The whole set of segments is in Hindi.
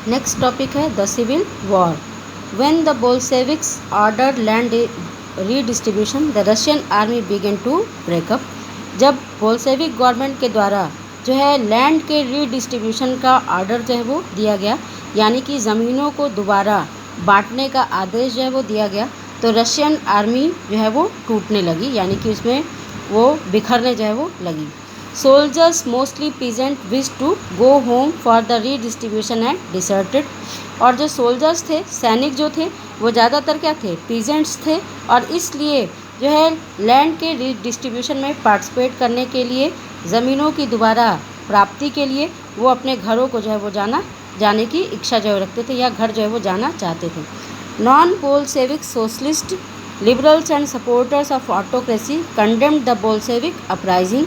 नेक्स्ट टॉपिक है the civil war. When the Bolsheviks order land redistribution the Russian army began to break up. जब बोल्शेविक गवर्नमेंट के द्वारा जो है लैंड के रीडिस्ट्रीब्यूशन का ऑर्डर जो है वो दिया गया, यानी कि ज़मीनों को दोबारा बांटने का आदेश जो है वो दिया गया, तो रशियन आर्मी जो है वो टूटने लगी, यानी कि उसमें वो बिखरने जो है वो लगी। Soldiers mostly peasant wish to go home for the redistribution and deserted. और जो सोल्जर्स थे, सैनिक जो थे, वो ज़्यादातर क्या थे, पीजेंट्स थे, और इसलिए जो है लैंड के रीडिस्ट्रीब्यूशन में पार्टिसिपेट करने के लिए, ज़मीनों की दोबारा प्राप्ति के लिए वो अपने घरों को जो है वो जाने की इच्छा जो है रखते थे, या घर जो है वो जाना चाहते थे। Non Bolshevik socialist liberals and supporters of autocracy condemned the Bolshevik uprising.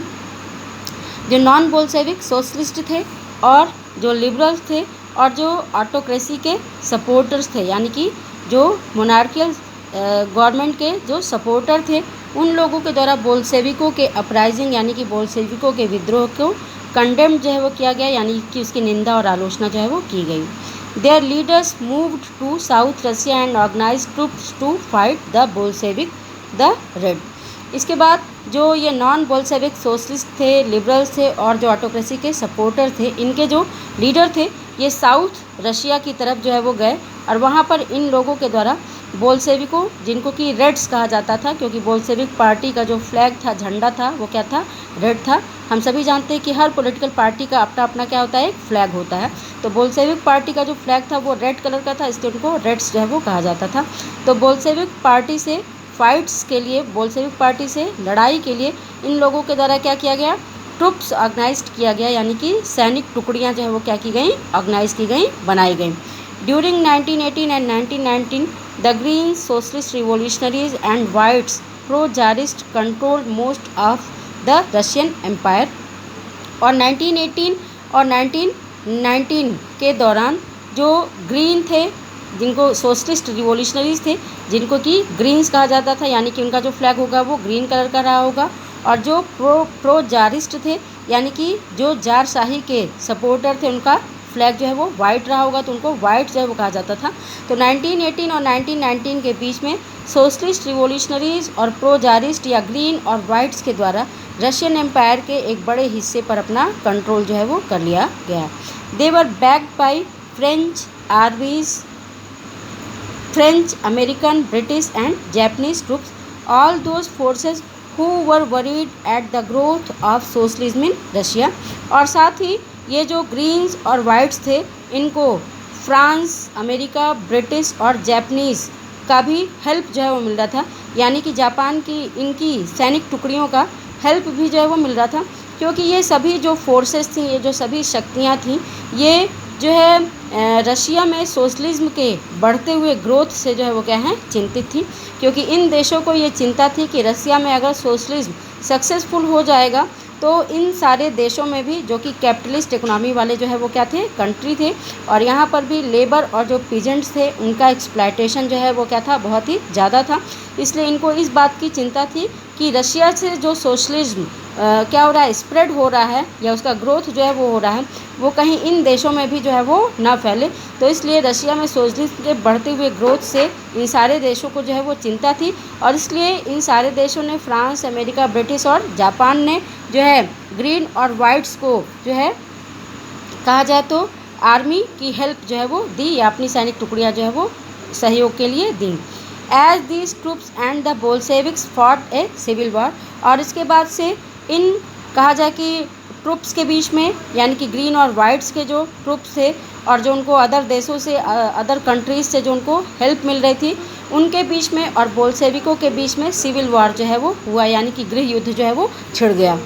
जो नॉन बोल्शेविक सोशलिस्ट थे और जो लिबरल्स थे और जो ऑटोक्रेसी के सपोर्टर्स थे, यानी कि जो मोनार्कियल गवर्नमेंट के जो सपोर्टर थे, उन लोगों के द्वारा बोल्शेविकों के अपराइजिंग यानी कि बोल्शेविकों के विद्रोह को कंडेम जो है वो किया गया, यानी कि उसकी निंदा और आलोचना जो है वो की गई। Their leaders moved to south Russia and organise troops to fight the Bolshevik the red. इसके बाद जो ये नॉन बोल्शेविक सोशलिस्ट थे, लिबरल्स थे और जो ऑटोक्रेसी के सपोर्टर थे, इनके जो लीडर थे ये साउथ रशिया की तरफ जो है वो गए, और वहाँ पर इन लोगों के द्वारा बोल्शेविकों, जिनको कि रेड्स कहा जाता था, क्योंकि बोल्शेविक पार्टी का जो फ्लैग था, झंडा था, वो क्या था, रेड था। हम सभी जानते हैं कि हर पॉलिटिकल पार्टी का अपना अपना क्या होता है, एक फ्लैग होता है। तो बोल्शेविक पार्टी का जो फ्लैग था वो रेड कलर का था, इसलिए उनको रेड्स जो है वो कहा जाता था। तो बोल्शेविक पार्टी से फाइट्स के लिए, बोल्शेविक पार्टी से लड़ाई के लिए इन लोगों के द्वारा क्या किया गया, ट्रुप्स ऑर्गेनाइज्ड किया गया, यानी कि सैनिक टुकड़ियां जो है वो क्या की गई, ऑर्गेनाइज की गई, बनाई गई। During 1918 and 1919 the Green Socialist Revolutionaries and Whites pro tsarist control most of the Russian empire. और 1918 और 1919 के दौरान जो ग्रीन थे, जिनको सोशलिस्ट रिवोल्यूशनरीज थे, जिनको कि ग्रीन्स कहा जाता था, यानी कि उनका जो फ्लैग होगा वो ग्रीन कलर का रहा होगा, और जो प्रो जारिस्ट थे, यानी कि जो जारशाही के सपोर्टर थे, उनका फ्लैग जो है वो वाइट रहा होगा, तो उनको वाइट जो है वो कहा जाता था। तो 1918 और 1919 के बीच में सोशलिस्ट रिवोल्यूशनरीज और प्रो जारिस्ट या ग्रीन और वाइट्स के द्वारा रशियन एम्पायर के एक बड़े हिस्से पर अपना कंट्रोल जो है वो कर लिया गया। They were backed by French armies, French, American, British and Japanese troops, all those forces who were worried at the growth of socialism in Russia। और साथ ही ये जो ग्रीन्स और वाइट्स थे, इनको फ्रांस, अमेरिका, ब्रिटिश और जापानीज़ का भी हेल्प जो है वो मिल रहा था, यानी कि जापान की इनकी सैनिक टुकड़ियों का हेल्प भी जो है वो मिल रहा था, क्योंकि ये सभी जो फोर्सेस थी, ये जो सभी शक्तियाँ थीं, ये जो है रशिया में सोशलिज्म के बढ़ते हुए ग्रोथ से जो है वो क्या है, चिंतित थी, क्योंकि इन देशों को ये चिंता थी कि रशिया में अगर सोशलिज्म सक्सेसफुल हो जाएगा तो इन सारे देशों में भी, जो कि कैपिटलिस्ट इकोनॉमी वाले जो है वो क्या थे, कंट्री थे, और यहाँ पर भी लेबर और जो पीजेंट्स थे उनका एक्सप्लॉयटेशन जो है वो क्या था, बहुत ही ज़्यादा था। इसलिए इनको इस बात की चिंता थी कि रशिया से जो सोशलिज्म क्या हो रहा है, स्प्रेड हो रहा है, या उसका ग्रोथ जो है वो हो रहा है, वो कहीं इन देशों में भी जो है वो ना फैले। तो इसलिए रशिया में सोशलिज्म के बढ़ते हुए ग्रोथ से इन सारे देशों को जो है वो चिंता थी, और इसलिए इन सारे देशों ने, फ्रांस, अमेरिका, ब्रिटिश और जापान ने जो है ग्रीन और वाइट्स को जो है कहा जाए तो आर्मी की हेल्प जो है वो दी, या अपनी सैनिक टुकड़ियाँ जो है वो सहयोग के लिए दी। As these troops and the Bolsheviks fought a civil war. और इसके बाद से इन कहा जाए कि ट्रुप्स के बीच में, यानी कि ग्रीन और वाइट्स के जो ट्रुप्स थे और जो उनको अदर देशों से, अदर कंट्रीज़ से जो उनको हेल्प मिल रही थी, उनके बीच में और बोल्शेविकों के बीच में सिविल वॉर जो है वो हुआ, यानी कि गृह युद्ध जो है वो छिड़ गया।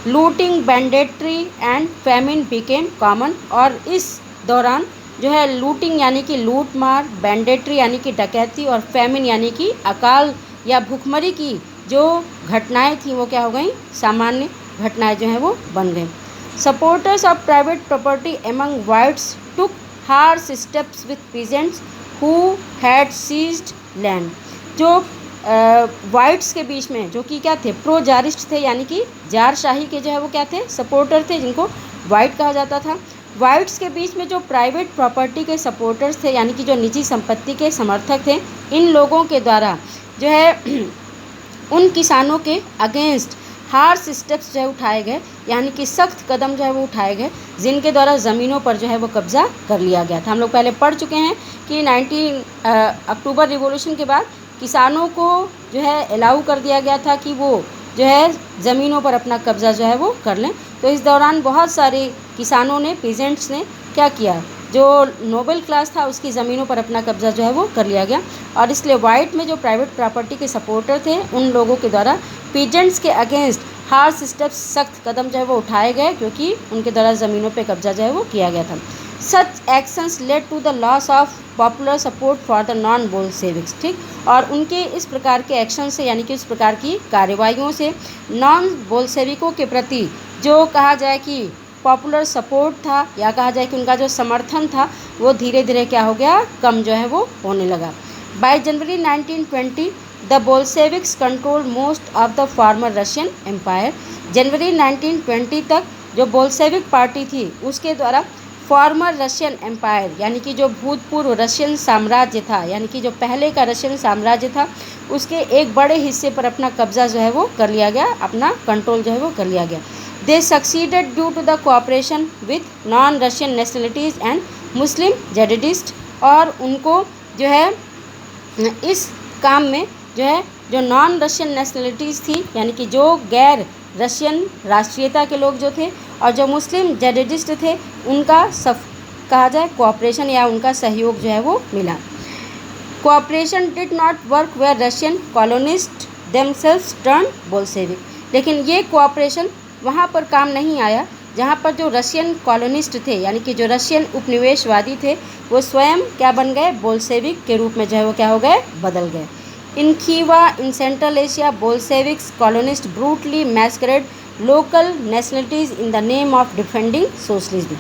Looting, banditry and famine became common. और इस दौरान जो है लूटिंग यानी कि लूट मार, बैंडेट्री यानी कि डकैती, और फैमिन यानी कि अकाल या भूखमरी की जो घटनाएं थी वो क्या हो गई, सामान्य घटनाएं जो हैं वो बन गई। Supporters of private property among whites took harsh steps with peasants who had seized land. जो वाइट्स के बीच में, जो कि क्या थे, प्रो जारिस्ट थे, यानी कि जारशाही के जो है वो क्या थे, सपोर्टर थे, जिनको वाइट कहा जाता था, वाइट्स के बीच में जो प्राइवेट प्रॉपर्टी के सपोर्टर्स थे, यानी कि जो निजी संपत्ति के समर्थक थे, इन लोगों के द्वारा जो है उन किसानों के अगेंस्ट हार्श स्टेप्स जो है उठाए गए, यानी कि सख्त कदम जो है वो उठाए गए, जिनके द्वारा ज़मीनों पर जो है वो कब्ज़ा कर लिया गया था। हम लोग पहले पढ़ चुके हैं कि अक्टूबर रिवॉल्यूशन के बाद किसानों को जो है अलाउ कर दिया गया था कि वो जो है ज़मीनों पर अपना कब्ज़ा जो है वो कर लें। तो इस दौरान बहुत सारे किसानों ने, पीजेंट्स ने क्या किया, जो नोबल क्लास था उसकी ज़मीनों पर अपना कब्ज़ा जो है वो कर लिया गया। और इसलिए वाइट में जो प्राइवेट प्रॉपर्टी के सपोर्टर थे, उन लोगों के द्वारा पीजेंट्स के अगेंस्ट हार्श स्टेप्स, सख्त कदम जो है वो उठाए गए, क्योंकि उनके द्वारा ज़मीनों पे कब्ज़ा जो है वो किया गया था। Such actions led to the loss of popular support for the non Bolsheviks, ठीक। और उनके इस प्रकार के एक्शन से, यानी कि इस प्रकार की कार्रवाइयों से नॉन बोल्शेविकों के प्रति जो कहा जाए कि पॉपुलर सपोर्ट था, या कहा जाए कि उनका जो समर्थन था, वो धीरे धीरे क्या हो गया, कम जो है वो होने लगा। By January 1920 the Bolsheviks control most of the former Russian empire. जनवरी 1920 तक जो बोल्शेविक पार्टी थी उसके द्वारा फॉर्मर रशियन एम्पायर, यानी कि जो भूतपूर्व रशियन साम्राज्य था, यानी कि जो पहले का रशियन साम्राज्य था, उसके एक बड़े हिस्से पर अपना कब्ज़ा जो है वो कर लिया गया, अपना कंट्रोल जो है वो कर लिया गया। They succeeded due to the cooperation with non Russian nationalities and Muslim Jadidist. और उनको जो है इस काम में जो है जो नॉन रशियन नेशनलिटीज़ थी, यानी कि जो गैर रशियन राष्ट्रीयता के लोग जो थे, और जो मुस्लिम जेडिडिस्ट थे, उनका कहा जाए कोऑपरेशन या उनका सहयोग जो है वो मिला। Cooperation did not work where Russian colonists themselves turn Bolshevik. लेकिन ये कोऑपरेशन वहाँ पर काम नहीं आया जहाँ पर जो रशियन कॉलोनिस्ट थे, यानी कि जो रशियन उपनिवेशवादी थे, वो स्वयं क्या बन गए, बोल्शेविक के रूप में जो है वो क्या हो गए, बदल गए। In Khiva in Central Asia Bolsheviks colonist brutally massacred local nationalities in the name of defending socialism.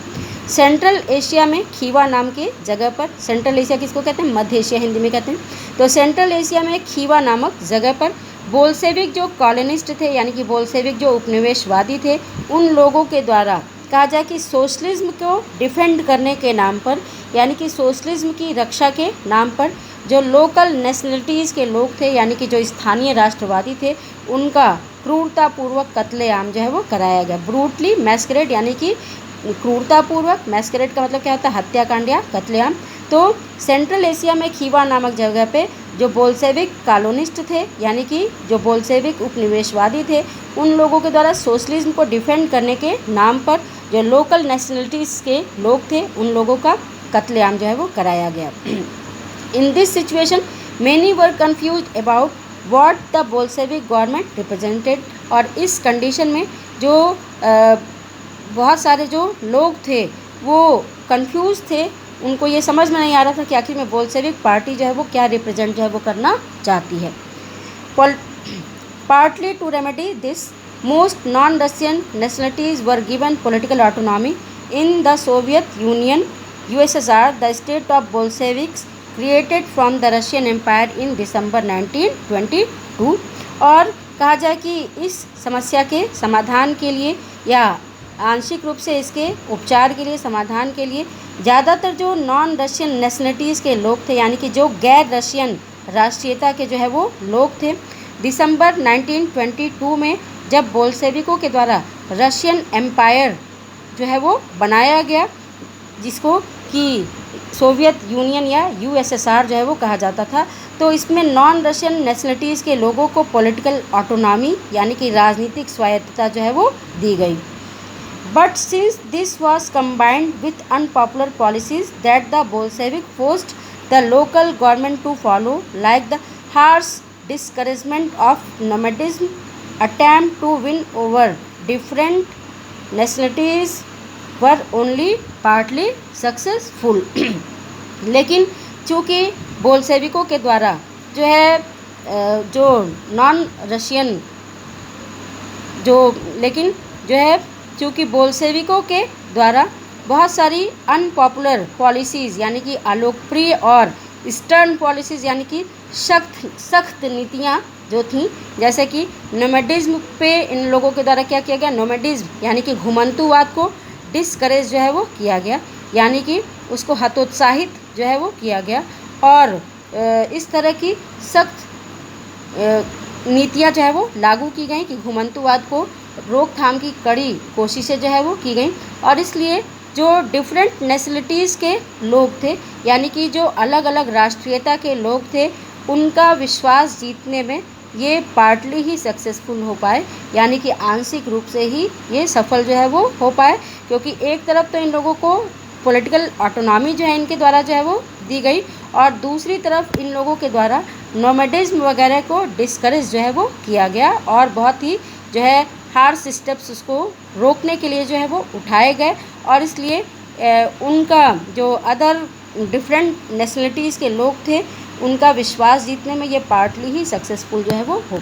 Central Asia में खीवा नाम के जगह पर, सेंट्रल एशिया किसको कहते हैं, मध्य एशिया हिंदी में कहते हैं, तो सेंट्रल एशिया में खीवा नामक जगह पर बोल्शेविक जो कॉलोनिस्ट थे, यानी कि बोल्शेविक जो उपनिवेशवादी थे, उन लोगों के द्वारा कहा जाए कि सोशलिज्म को डिफेंड करने के नाम पर, यानी कि सोशलिज्म की रक्षा के नाम पर, जो लोकल नेशनलिटीज़ के लोग थे, यानी कि जो स्थानीय राष्ट्रवादी थे, उनका क्रूरतापूर्वक कत्लेआम जो है वो कराया गया। ब्रूटली मैस्करेड, यानी कि क्रूरतापूर्वक, मैस्करेड का मतलब क्या होता है, हत्याकांड या कत्लेआम। तो सेंट्रल एशिया में खीवा नामक जगह पे जो बोल्शेविक कॉलोनिस्ट थे, यानी कि जो बोल्शेविक उपनिवेशवादी थे, उन लोगों के द्वारा सोशलिज्म को डिफेंड करने के नाम पर जो लोकल नेशनलिटीज़ के लोग थे, उन लोगों का कत्लेआम जो है वो कराया गया। In this situation many were confuse about what the Bolshevik government represented. और इस कंडीशन में जो बहुत सारे जो लोग थे वो कंफ्यूज थे, उनको ये समझ में नहीं आ रहा था कि आखिर में बोल्शेविक पार्टी जो है वो क्या रिप्रेजेंट जो है वो करना चाहती है। Partly to remedy this most non Russian nationalities were given political autonomy in the Soviet Union USSR। The state of Bolsheviks created from the Russian empire in December 1922। और कहा जाए कि इस समस्या के समाधान के लिए या आंशिक रूप से इसके उपचार के लिए, समाधान के लिए, ज़्यादातर जो नॉन रशियन नेशनलिटीज़ के लोग थे, यानी कि जो गैर रशियन राष्ट्रीयता के जो है वो लोग थे, दिसंबर 1922 में जब बोल्शेविकों के द्वारा रशियन एम्पायर जो है वो बनाया गया, जिसको कि सोवियत यूनियन या USSR जो है वो कहा जाता था, तो इसमें नॉन रशियन नेशनलिटीज़ के लोगों को पॉलिटिकल ऑटोनॉमी, यानी कि राजनीतिक स्वायत्तता जो है वो दी गई। But since this was combined with unpopular policies that the Bolshevik forced the local government to follow, like the harsh discouragement of nomadism, attempt to win over different nationalities were only partly successful. लेकिन चूँकि बोल्शेविकों के द्वारा जो है जो नॉन रशियन लेकिन जो है चूँकि बोल्शेविकों के द्वारा बहुत सारी अनपॉपुलर पॉलिसीज़, यानी कि अलोकप्रिय और स्टर्न पॉलिसीज़, यानी कि सख्त नीतियाँ जो थीं, जैसे कि नोमैडिज्म पे इन लोगों के द्वारा क्या किया गया, नोमैडिज्म यानी कि घुमंतुवाद को डिस्करेज जो है वो किया गया, यानी कि उसको हतोत्साहित जो है वो किया गया। और इस तरह की सख्त नीतियाँ जो है वो लागू की गई कि घुमंतुवाद को रोकथाम की कड़ी कोशिशें जो है वो की गई। और इसलिए जो डिफरेंट नेशनलिटीज़ के लोग थे, यानी कि जो अलग अलग राष्ट्रीयता के लोग थे, उनका विश्वास जीतने में ये पार्टली ही सक्सेसफुल हो पाए, यानी कि आंशिक रूप से ही ये सफल जो है वो हो पाए। क्योंकि एक तरफ तो इन लोगों को पॉलिटिकल ऑटोनॉमी जो है इनके द्वारा जो है वो दी गई, और दूसरी तरफ इन लोगों के द्वारा नोमैडिज्म वगैरह को डिस्करेज जो है वो किया गया, और बहुत ही जो है हार्श स्टेप्स उसको रोकने के लिए जो है वो उठाए गए। और इसलिए उनका जो अदर डिफरेंट नेशनलिटीज़ के लोग थे, उनका विश्वास जीतने में ये पार्टली ही सक्सेसफुल जो है वो हो पाए।